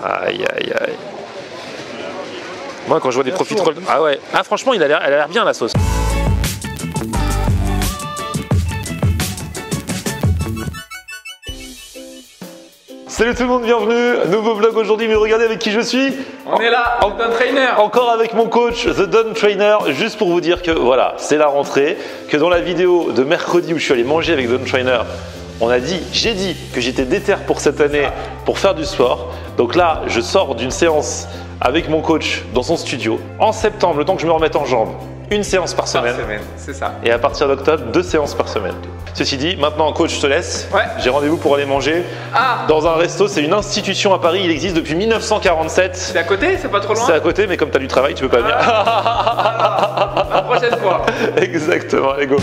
Aïe, aïe, aïe. Moi, quand je vois des profiteroles... Ah ouais. Ah franchement, elle a l'air bien, la sauce. Salut tout le monde, bienvenue, nouveau vlog aujourd'hui, mais regardez avec qui je suis. On est là, Don Trainer. Encore avec mon coach, The Don Trainer, juste pour vous dire que voilà, c'est la rentrée, que dans la vidéo de mercredi où je suis allé manger avec Don Trainer, j'ai dit que j'étais déter pour cette année pour faire du sport. Donc là, je sors d'une séance avec mon coach dans son studio. En septembre, le temps que je me remette en jambes, une séance par semaine. C'est ça. Et à partir d'octobre, 2 séances par semaine. Ceci dit, maintenant coach, je te laisse. Ouais. J'ai rendez-vous pour aller manger dans un resto. C'est une institution à Paris, il existe depuis 1947. C'est à côté, c'est pas trop loin. C'est à côté, mais comme tu as du travail, tu peux pas venir. La prochaine fois. Exactement, allez go.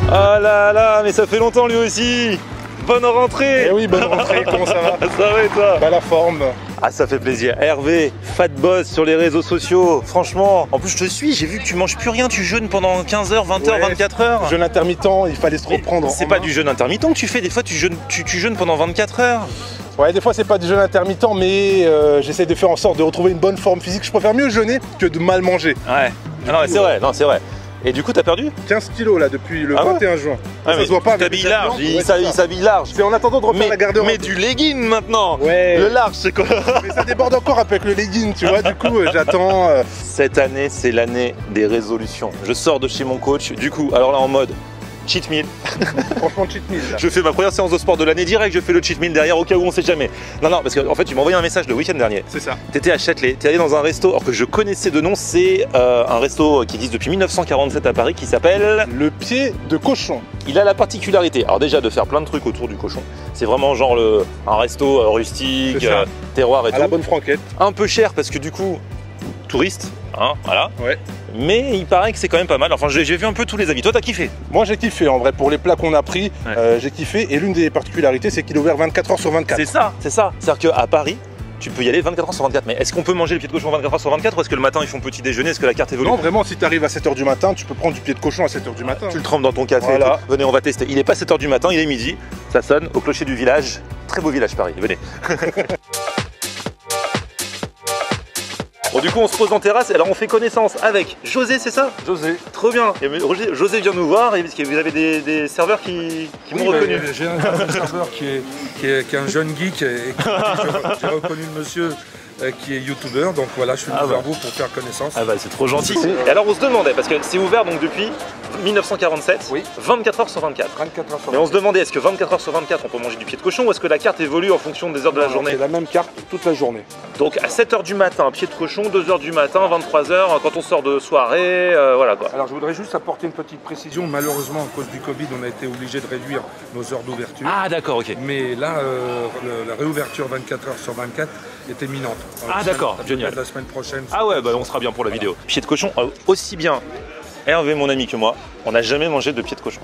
Ah là là, mais ça fait longtemps lui aussi. Bonne rentrée. Eh oui, bonne rentrée, comment ça va? Ça va et toi? Bah la forme. Ah, ça fait plaisir. Hervé, fat boss sur les réseaux sociaux, franchement. En plus, je te suis, j'ai vu que tu manges plus rien, tu jeûnes pendant 15 h, 20 h, 24 h. Jeûne intermittent, il fallait se reprendre. C'est pas du jeûne intermittent que tu fais, des fois tu jeûnes pendant 24 h. Ouais, des fois c'est pas du jeûne intermittent, mais j'essaie de faire en sorte de retrouver une bonne forme physique. Je préfère mieux jeûner que de mal manger. Ouais, non, c'est vrai, non, c'est vrai. Et du coup, t'as perdu 15 kilos là depuis le 21 juin. Ah, ça se voit pas. Il s'habille large, il s'habille large. C'est en attendant de refaire la garde-robe. Mais du legging maintenant. Ouais. Le large, c'est quoi? Mais ça déborde encore avec le legging, tu vois. Du coup, j'attends. Cette année, c'est l'année des résolutions. Je sors de chez mon coach. Du coup, alors là, en mode cheat meal. Franchement, cheat meal. Là. Je fais ma première séance de sport de l'année direct, je fais le cheat meal derrière au cas où on sait jamais. Non, parce qu'en fait, tu m'as envoyé un message le week-end dernier. C'est ça. T'étais à Châtelet, t'es allé dans un resto, alors que je connaissais de nom, c'est un resto qui existe depuis 1947 à Paris qui s'appelle... Le pied de cochon. Il a la particularité, alors déjà de faire plein de trucs autour du cochon. C'est vraiment genre un resto rustique, terroir et tout. À la bonne franquette. Un peu cher parce que du coup, touriste, hein, voilà. Ouais. Mais il paraît que c'est quand même pas mal. Enfin, j'ai vu un peu tous les avis. Toi, t'as kiffé? Moi, j'ai kiffé. En vrai, pour les plats qu'on a pris, j'ai kiffé. Et l'une des particularités, c'est qu'il est ouvert 24 h sur 24. C'est ça, c'est ça. C'est-à-dire qu'à Paris, tu peux y aller 24 h sur 24. Mais est-ce qu'on peut manger le pied de cochon 24 h sur 24 ou est-ce que le matin ils font petit déjeuner? Est-ce que la carte évolue? Non, vraiment, si tu arrives à 7 h du matin, tu peux prendre du pied de cochon à 7 h du matin. Tu le trempes dans ton café. Voilà. Venez, on va tester. Il est pas 7 h du matin, il est midi. Ça sonne au clocher du village. Très beau village, Paris. Venez. Bon, du coup, on se pose en terrasse et alors on fait connaissance avec José, c'est ça? José. Trop bien. Et José vient nous voir et parce que vous avez des serveurs qui m'ont reconnu. J'ai un serveur qui est un jeune geek et j'ai reconnu le monsieur qui est youtubeur, donc voilà, je suis venu vers vous pour faire connaissance. Ah bah c'est trop gentil. Et alors on se demandait, parce que c'est ouvert donc depuis 1947, 24 h sur 24. 24 h sur 24. Mais on se demandait, est-ce que 24 h sur 24 on peut manger du pied de cochon ou est-ce que la carte évolue en fonction des heures de la journée? C'est la même carte toute la journée. Donc à 7 h du matin, pied de cochon, 2 h du matin, 23 h quand on sort de soirée, voilà quoi. Alors je voudrais juste apporter une petite précision, malheureusement à cause du Covid on a été obligé de réduire nos heures d'ouverture. Ah d'accord, ok. Mais là, la réouverture 24 h sur 24 est imminente. Ah d'accord, génial. La semaine prochaine. Ah ouais, bah on sera bien pour la vidéo. Pied de cochon, aussi bien Hervé, mon ami, que moi, on n'a jamais mangé de pied de cochon.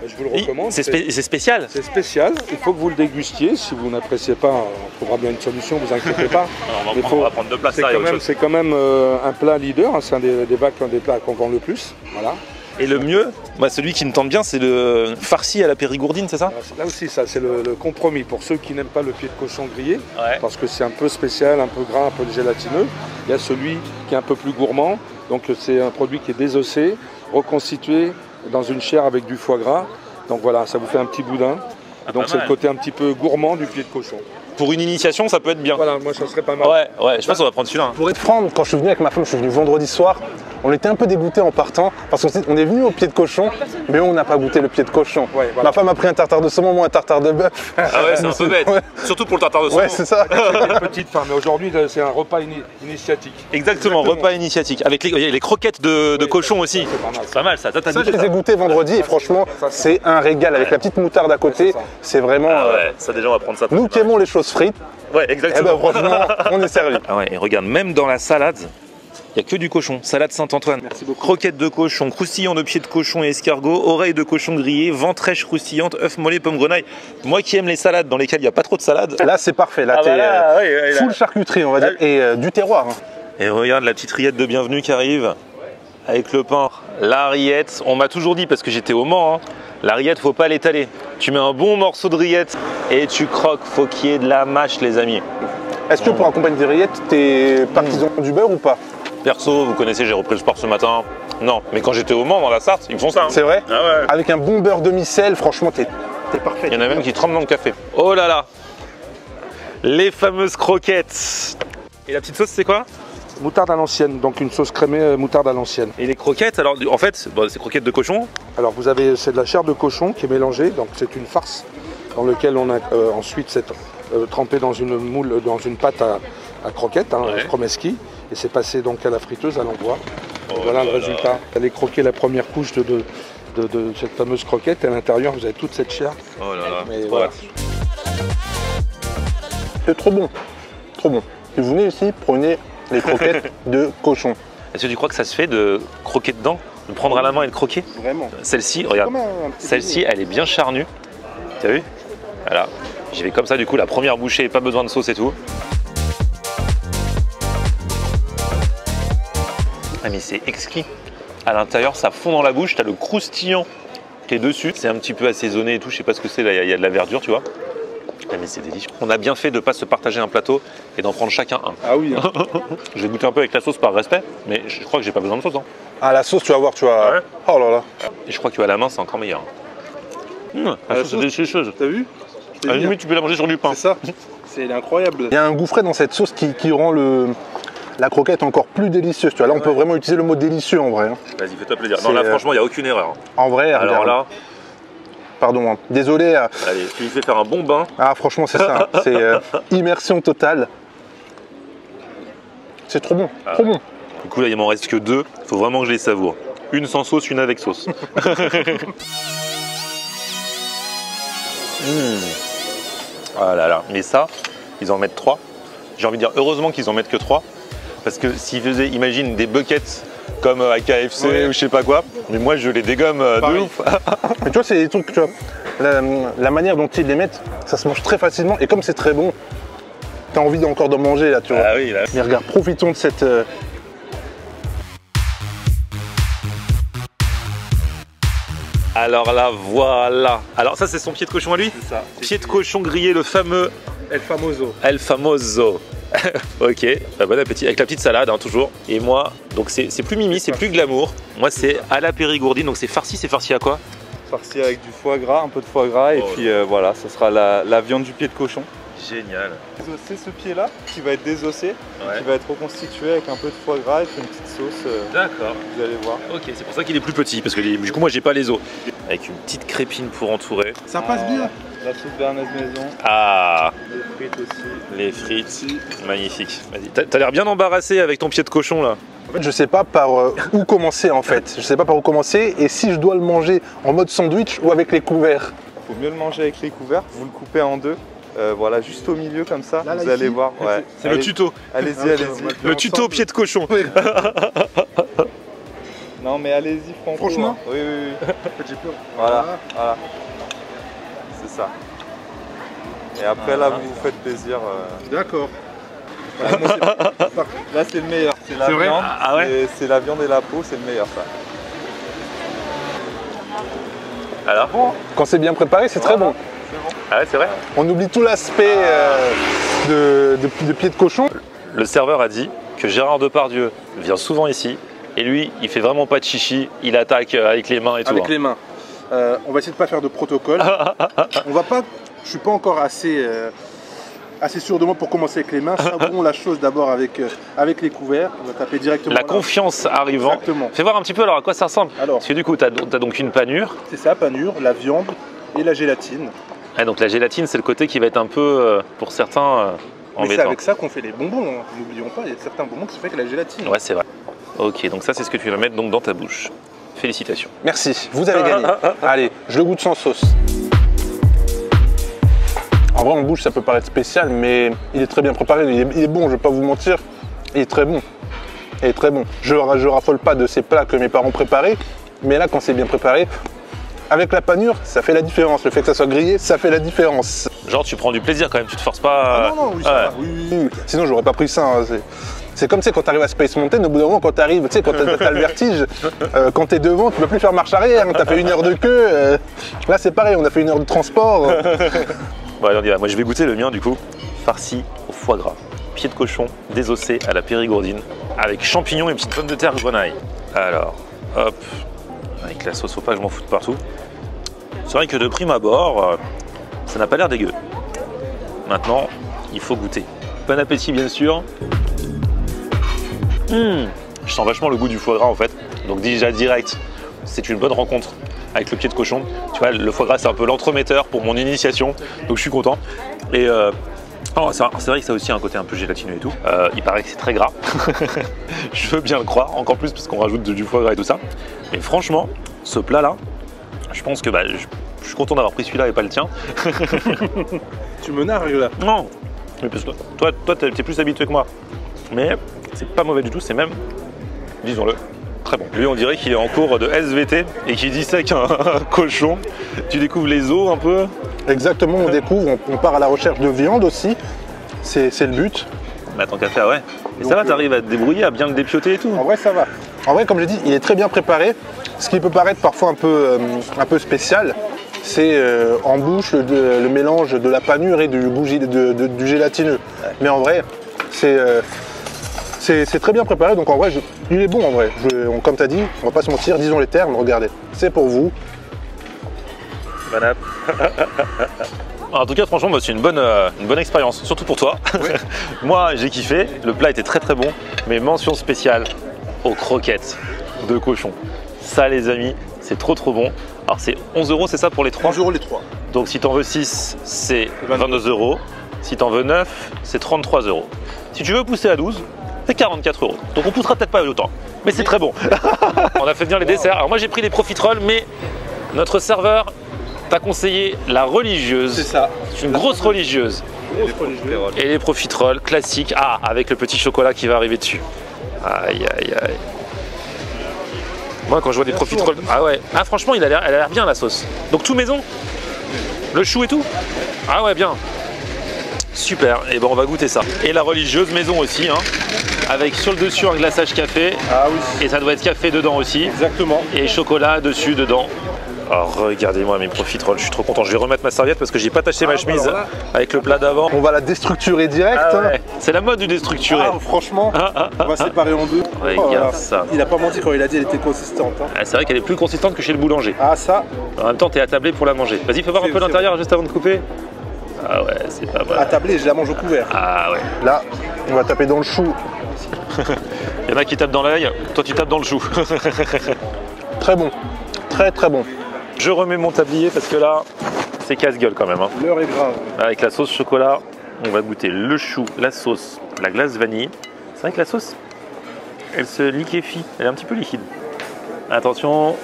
Je vous le recommande. C'est spécial. C'est spécial, il faut que vous le dégustiez. Si vous n'appréciez pas, on trouvera bien une solution, vous inquiétez pas. Alors on va prendre de place. C'est quand même un plat leader, hein, c'est un des plats qu'on vend le plus. Voilà. Et le mieux, moi, celui qui me tente bien, c'est le farci à la périgourdine, c'est ça? Là aussi, ça c'est le compromis pour ceux qui n'aiment pas le pied de cochon grillé, parce que c'est un peu spécial, un peu gras, un peu gélatineux. Il y a celui qui est un peu plus gourmand, donc c'est un produit qui est désossé, reconstitué dans une chair avec du foie gras. Donc voilà, ça vous fait un petit boudin. Donc c'est le côté un petit peu gourmand du pied de cochon. Pour une initiation, ça peut être bien. Voilà, moi ça serait pas mal. Ouais, je pense qu'on va prendre celui-là. Pour être franc, quand je suis venu avec ma femme, je suis venu vendredi soir. On était un peu dégoûtés en partant parce qu'on est venu au pied de cochon, mais on n'a pas goûté le pied de cochon. Ouais, voilà. Ma femme a pris un tartare de saumon, moi un tartare de bœuf. Ah ouais, c'est un peu bête. Ouais. Surtout pour le tartare de saumon. Ouais, c'est ça. Petite faim, mais aujourd'hui c'est un repas initiatique. Exactement, repas initiatique. Avec les croquettes de cochon aussi. C'est pas mal ça. Ça, je les ai goûtés vendredi et franchement, c'est un régal. Avec la petite moutarde à côté, c'est vraiment. Ah ouais, ça déjà on va prendre ça. Nous qui aimons les choses frites. Ouais, exactement. Eh ben, franchement, on est servi. Ah ouais, et regarde, même dans la salade, il n'y a que du cochon. Salade Saint-Antoine. Merci beaucoup. Croquettes de cochon, croustillant de pieds de cochon et escargot, oreilles de cochon grillées, ventrèche croustillante, œufs mollets, pommes grenailles. Moi qui aime les salades dans lesquelles il n'y a pas trop de salade. Là, c'est parfait. Là, t'es full charcuterie, on va dire, et du terroir. Hein. Et regarde la petite rillette de bienvenue qui arrive. avec le pain, la rillette. On m'a toujours dit, parce que j'étais au Mans, hein, la rillette, faut pas l'étaler. Tu mets un bon morceau de rillette et tu croques. Faut qu'il y ait de la mâche, les amis. Est-ce que pour accompagner des rillettes, t'es partisan du beurre ou pas? Perso, vous connaissez, j'ai repris le sport ce matin. Non, mais quand j'étais au Mans, dans la Sarthe, ils me font ça. Hein. C'est vrai? Ah ouais. Avec un bon beurre demi-sel, franchement, t'es parfait. Il y en a même qui trempent dans le café. Oh là là, les fameuses croquettes. Et la petite sauce, c'est quoi? Moutarde à l'ancienne, donc une sauce crémée moutarde à l'ancienne. Et les croquettes, alors en fait, bon, c'est croquettes de cochon. Alors vous avez, c'est de la chair de cochon qui est mélangée, donc c'est une farce dans laquelle on a ensuite trempé dans une moule, dans une pâte à croquettes, hein, Ouais. Stromeski, et c'est passé donc à la friteuse à l'envoi. Oh Voilà le là résultat. Vous allez croquer la première couche de cette fameuse croquette, et à l'intérieur vous avez toute cette chair. Oh là là. Mais voilà. C'est trop bon. Trop bon. Si vous venez ici, prenez les croquettes de cochon. Est-ce que tu crois que ça se fait de croquer dedans, de prendre à la main et de croquer? Vraiment. Celle-ci, regarde, celle-ci, elle est bien charnue. T'as vu? Voilà. J'y vais comme ça, du coup, la première bouchée, pas besoin de sauce et tout. Ah mais c'est exquis. À l'intérieur, ça fond dans la bouche, t'as le croustillant qui est dessus. C'est un petit peu assaisonné et tout, je sais pas ce que c'est, là, il y a de la verdure, tu vois. Ah mais c'est délicieux. On a bien fait de ne pas se partager un plateau et d'en prendre chacun un. Ah oui. Hein. Je vais goûter un peu avec la sauce par respect, mais je crois que j'ai pas besoin de sauce. Hein. Ah, la sauce, tu vas voir, tu vas. Ouais. Oh là là. Et je crois que à la main, c'est encore meilleur. La sauce est délicieuse. T'as vu? À la limite, tu peux la manger sur du pain. C'est ça. C'est incroyable. Il y a un goût frais dans cette sauce qui rend la croquette encore plus délicieuse. Tu vois, là, on peut vraiment utiliser le mot délicieux en vrai. Hein. Vas-y, fais-toi plaisir. Non, là, franchement, il n'y a aucune erreur. En vrai, Alors regarde. là, Pardon, hein. Désolé. allez, tu lui fais faire un bon bain. Ah, franchement, c'est ça. Hein. C'est immersion totale. C'est trop bon. Trop bon. Du coup, là, il m'en reste que deux. Il faut vraiment que je les savoure. Une sans sauce, une avec sauce. Ah là là. Mais ça, ils en mettent 3. J'ai envie de dire, heureusement qu'ils en mettent que 3. Parce que s'ils faisaient, imagine, des buckets comme à KFC ou je sais pas quoi, mais moi, je les dégomme de ouf. Mais tu vois, c'est des trucs, tu vois, la manière dont ils les mettent, ça se mange très facilement. Et comme c'est très bon, t'as envie encore d'en manger là, tu vois. Ah oui, là. Mais regarde, profitons de cette. Alors là, voilà. Alors ça, c'est son pied de cochon à lui? C'est ça. Pied de cochon grillé, le fameux El Famoso. El Famoso. Ok, bon appétit. Avec la petite salade, hein, toujours. Et moi, donc c'est plus mimi, c'est plus glamour. Moi, c'est à la périgourdine, donc c'est farci à quoi? Farci avec du foie gras, un peu de foie gras, et puis voilà, ce sera la viande du pied de cochon. Génial. C'est ce pied-là qui va être désossé, qui va être reconstitué avec un peu de foie gras et puis une petite sauce. D'accord. Vous allez voir. Ok, c'est pour ça qu'il est plus petit, parce que du coup, moi, j'ai pas les os. Avec une petite crépine pour entourer. Ça passe bien. La soupe béarnaise maison, Ah, les frites aussi. les frites, magnifique. Vas-y, t'as l'air bien embarrassé avec ton pied de cochon là. En fait, je sais pas par où commencer en fait. Je sais pas par où commencer et si je dois le manger en mode sandwich ou avec les couverts. Faut mieux le manger avec les couverts, vous le coupez en deux. Voilà, juste au milieu comme ça, Là, vous allez ici. voir. Ouais. C'est le tuto. Allez-y, allez-y. Le tuto pied de cochon. Non mais allez-y franco. Franchement hein. Oui, oui, oui. J'ai peur. Voilà, voilà. C'est ça. Et après là, vous vous faites plaisir. D'accord. Là c'est le meilleur, c'est la C'est vrai viande. Ah ouais. C'est la viande et la peau, c'est le meilleur ça. Alors Quand c'est bien préparé, c'est très bon. Ah ouais, c'est vrai. On oublie tout l'aspect de pied de cochon. Le serveur a dit que Gérard Depardieu vient souvent ici et lui, il fait vraiment pas de chichi, il attaque avec les mains et tout. Avec hein. les mains. On va essayer de pas faire de protocole. On va pas. Je suis pas encore assez sûr de moi pour commencer avec les mains. Savons la chose d'abord avec les couverts. On va taper directement. La là. confiance arrivant. Exactement. Fais voir un petit peu alors à quoi ça ressemble. Alors. Parce que du coup, tu as donc une panure. C'est ça, panure, la viande et la gélatine. Ah, donc la gélatine, c'est le côté qui va être un peu, pour certains, Mais c'est embêtant. avec ça qu'on fait les bonbons. Hein. N'oublions pas, il y a certains bonbons qui se fait avec la gélatine. Ouais, c'est vrai. Ok, donc ça, c'est ce que tu vas mettre donc dans ta bouche. Félicitations. Merci, vous avez gagné. Allez, je le goûte sans sauce. En vrai, en bouche, ça peut paraître spécial, mais il est très bien préparé. Il est bon, je vais pas vous mentir. Il est très bon. Il est très bon. Je raffole pas de ces plats que mes parents préparaient, mais là, quand c'est bien préparé, avec la panure, ça fait la différence. Le fait que ça soit grillé, ça fait la différence. Genre, tu prends du plaisir quand même, tu te forces pas. Ah non, oui, ça va. Oui. Sinon, j'aurais pas pris ça. Hein. C'est comme quand tu arrives à Space Mountain, au bout d'un moment, quand tu arrives, tu sais, quand tu as le vertige, quand tu es devant, tu peux plus faire marche arrière, tu as fait 1 heure de queue. Là, c'est pareil, on a fait 1 heure de transport. Bon, allez, on y va. Moi, je vais goûter le mien, du coup. Farci au foie gras. Pied de cochon désossé à la périgourdine, avec champignons et petites pommes de terre grenaille. Alors, hop, avec la sauce au pas, je m'en fous de partout. C'est vrai que de prime abord, ça n'a pas l'air dégueu. Maintenant, il faut goûter. Bon appétit, bien sûr. Je sens vachement le goût du foie gras, en fait. Donc déjà, direct, c'est une bonne rencontre avec le pied de cochon. Tu vois, le foie gras, c'est un peu l'entremetteur pour mon initiation. Donc, je suis content. Et oh, c'est vrai que ça a aussi un côté un peu gélatineux et tout. Il paraît que c'est très gras. Je veux bien le croire, encore plus parce qu'on rajoute du foie gras et tout ça. Mais franchement, ce plat-là, je pense que je suis content d'avoir pris celui-là et pas le tien. Tu me nargues là. Non, mais parce que toi t'es plus habitué que moi. Mais c'est pas mauvais du tout, c'est même, disons-le, très bon. Lui, on dirait qu'il est en cours de SVT et qu'il dissèque un cochon. Tu découvres les os un peu. Exactement, on découvre, on part à la recherche de viande aussi. C'est le but. Bah tant qu'à faire, ouais. Mais ça va, t'arrives à te débrouiller, à bien le dépioter et tout. En vrai, ça va. En vrai, comme j'ai dit, il est très bien préparé. Ce qui peut paraître parfois un peu spécial, c'est en bouche le mélange de la panure et du gélatineux. Ouais. Mais en vrai, c'est très bien préparé. Donc en vrai, il est bon en vrai. Comme tu as dit, on va pas se mentir, disons les termes. Regardez, c'est pour vous. Bon app. En tout cas, franchement, c'est une bonne expérience, surtout pour toi. Oui. Moi, j'ai kiffé. Le plat était très très bon. Mais mention spéciale aux croquettes de cochon. Ça, les amis, c'est trop trop bon. Alors, c'est 11 €, c'est ça pour les 3? 11 € les 3. Donc, si t'en veux 6, c'est 22 €. Si t'en veux 9, c'est 33 €. Si tu veux pousser à 12, c'est 44 €. Donc, on poussera peut-être pas autant. Mais c'est très bon. On a fait venir les desserts. Alors, moi, j'ai pris les profiteroles, mais notre serveur t'a conseillé la religieuse. C'est ça. C'est une grosse religieuse. Et les profiteroles classiques. Ah, avec le petit chocolat qui va arriver dessus. Aïe, aïe, aïe. Moi, quand je vois des profiteroles. Ah ouais. Ah, franchement, elle a l'air bien la sauce. Donc, tout maison? Le chou et tout? Ah ouais, bien. Super. Et ben, on va goûter ça. Et la religieuse maison aussi, hein. Avec sur le dessus un glaçage café. Ah oui. Et ça doit être café dedans aussi. Exactement. Et chocolat dessus, dedans. Alors regardez-moi mes profiteroles, je suis trop content. Je vais remettre ma serviette parce que j'ai pas taché ma chemise avec le plat d'avant. On va la déstructurer direct. Ah ouais. C'est la mode du déstructuré. Ah, franchement, on va séparer en deux. Regarde ça. Il a pas menti quand il a dit qu'elle était consistante. Hein. Ah, c'est vrai qu'elle est plus consistante que chez le boulanger. Ah ça. En même temps, t'es attablé pour la manger. Vas-y, fais voir un peu l'intérieur juste avant de couper. Ah ouais, c'est pas mal. Attablé, je la mange au couvert. Ah ouais. Là, on va taper dans le chou. Il y en a qui tapent dans l'œil, toi tu tapes dans le chou. Très bon, très très bon. Je remets mon tablier parce que là, c'est casse-gueule quand même. Hein. L'heure est grave. Avec la sauce chocolat, on va goûter le chou, la sauce, la glace vanille. C'est vrai que la sauce, elle se liquéfie, elle est un petit peu liquide. Attention.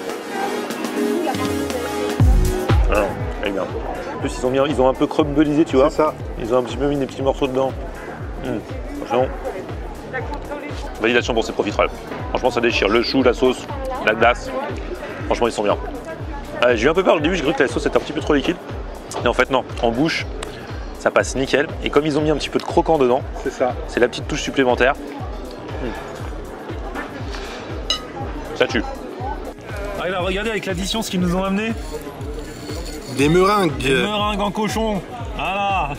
Ah non, regarde. En plus, ils ont un peu crumbelisé, tu vois. C'est ça. Ils ont un petit peu mis des petits morceaux dedans. Franchement, validation pour ces profiteroles. Franchement, ça déchire. Le chou, la sauce, la glace. Franchement, ils sont bien. J'ai eu un peu peur au début, j'ai cru que la sauce était un petit peu trop liquide. Et en fait, non. En bouche, ça passe nickel. Et comme ils ont mis un petit peu de croquant dedans, c'est ça. C'est la petite touche supplémentaire. Ça tue. Allez, là, regardez avec l'addition ce qu'ils nous ont amené. Des meringues. Des meringues en cochon. Voilà.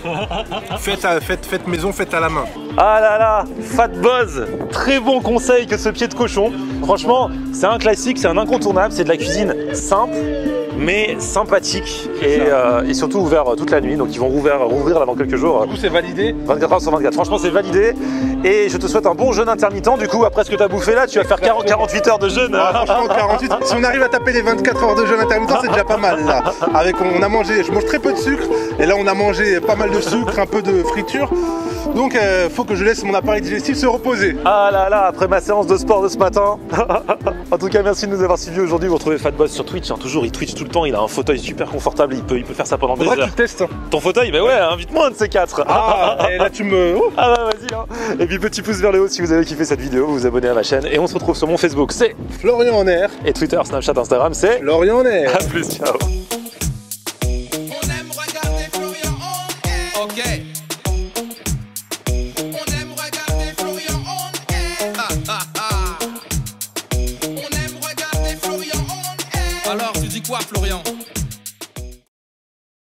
Faites maison, faites à la main. Ah là là, Fat Buzz. Très bon conseil que ce pied de cochon. Franchement, c'est un classique, c'est un incontournable. C'est de la cuisine simple, mais sympathique. Et surtout ouvert toute la nuit. Donc ils vont rouvrir là dans quelques jours. Du coup, c'est validé. 24 heures sur 24. Franchement, c'est validé. Et je te souhaite un bon jeûne intermittent. Du coup, après ce que tu as bouffé là, tu vas faire 48 heures de jeûne. Ah, franchement, 48. Si on arrive à taper les 24 heures de jeûne intermittent, c'est déjà pas mal là. On a mangé, je mange très peu de sucre. Et là, on a mangé pas mal de sucre, un peu de friture. Donc, faut que je laisse mon appareil digestif se reposer. Ah là là, après ma séance de sport de ce matin. En tout cas, merci de nous avoir suivis aujourd'hui. Vous retrouvez Fat Buzz sur Twitch. Toujours, il Twitch tout le temps. Il a un fauteuil super confortable. Il peut faire ça pendant des heures. Tu testes. Ton fauteuil, bah ouais, invite-moi un de ces quatre. Ah, et là tu me. Ah bah vas-y. Hein. Et puis petit pouce vers le haut si vous avez kiffé cette vidéo. Vous vous abonnez à ma chaîne. Et on se retrouve sur mon Facebook, c'est Florian en air. Et Twitter, Snapchat, Instagram, c'est Florian en air. A plus, ciao.